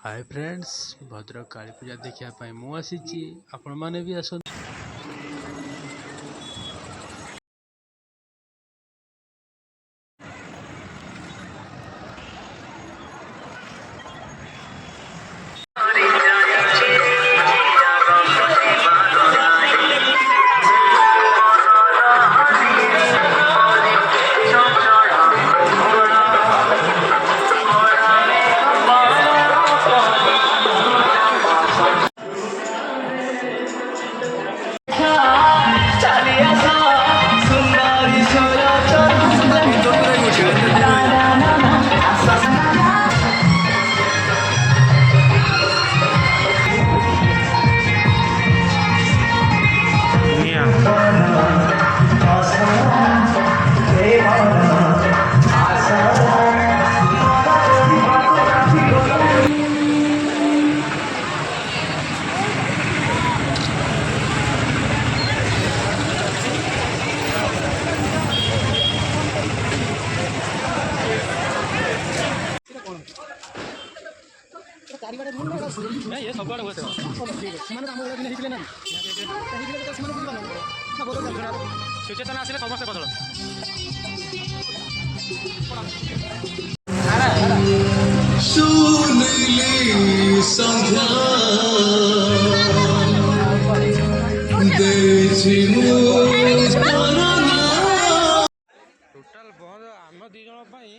Hi friends, Bhadrak काली पूजा देखा मु आसी आपण माने भी आस। ये सब बड़ होते ସେମାନେ ଆମ ଭଳିଆ ଦିନ ହେଇଥିଲେ ନା ହେଇଥିଲେ ତ ସେମାନେ ବୁଝିପାରୁନାହାନ୍ତି ନା ବଦଳ ସିଚୁଏସନ୍ ଆସିଲେ ସମସ୍ତେ ବଦଳ ଶୁଣିଲି ସନ୍ଧ୍ୟା ଦେଇଛି ମୁଁ ଟୋଟାଲ ବନ୍ଦ ଆମ ଦି ଜଣ ପାଇଁ।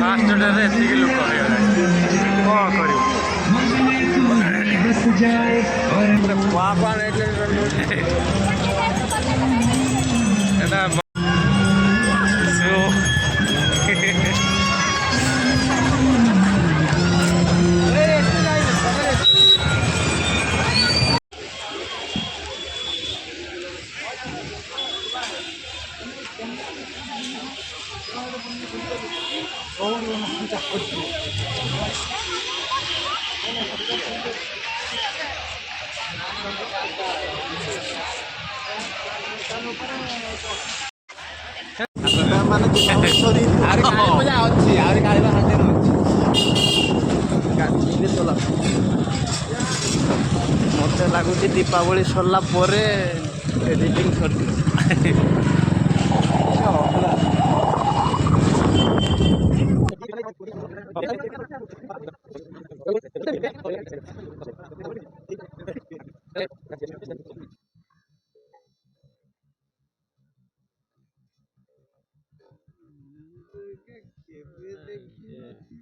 ଲାଷ୍ଟଟାରେ ଏତିକି ଲୋକ ହେଇଗଲାଣି କ'ଣ କରିବୁ ଏଇଟା ମାନେ ମଜା ଅଛି ଆହୁରି କାଳିବା ହାତରେ ଅଛି ମତେ ଲାଗୁଛି ଦୀପାବଳି ସରିଲା ପରେ ଏଡିଟିଂ ସରିଯିବ।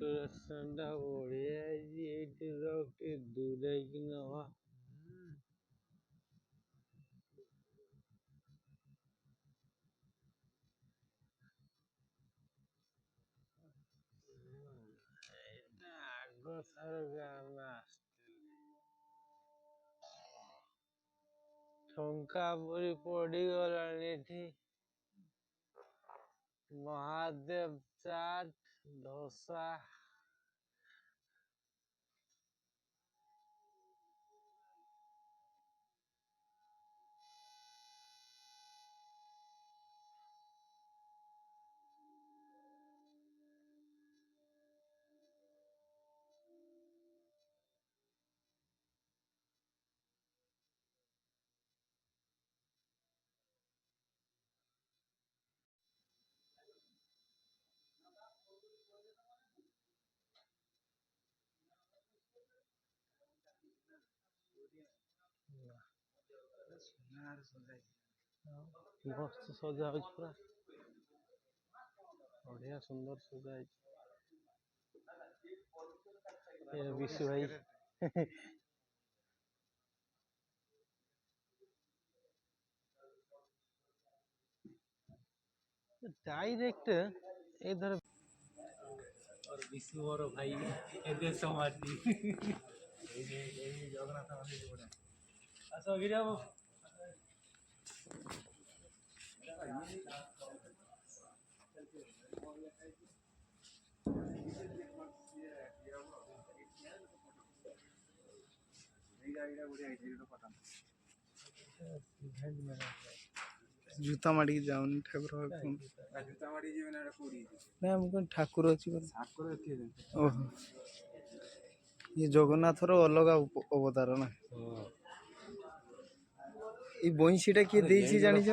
ଡେକୋରେସନଟା ବଢ଼ିଆ ହେଇଛି ଏଇଠି ଟିକେ ଦୂରେଇକି ନବା ଏଇଟା ଆଗଥର ଗାନା ଠଙ୍କା ପରି ପଡ଼ିଗଲାଣି ଏଠି ମହାଦେବ ଚାଟ ଦୋସା ମସ୍ତ ସଜା ହଉଛି ପୁରା ବଢ଼ିଆ ସୁନ୍ଦର ସଜା ହେଇଛି ବିଶୁ ଭାଇ डायरेक्ट इधर और विष्णु और भाई एदे समाधि जगन्नाथ मंदिर आस गिरा ଜୁତା ମାଡ଼ିକି ଯାଉନି ଠାକୁର ନା ମୁଁ କଣ ଠାକୁର ଅଛି ଓହୋ ଇଏ ଜଗନ୍ନାଥର ଅଲଗା ଅବତାର ନା ଏଇ ବଇଁଶୀଟା କିଏ ଦେଇଛି ଜାଣିଛ?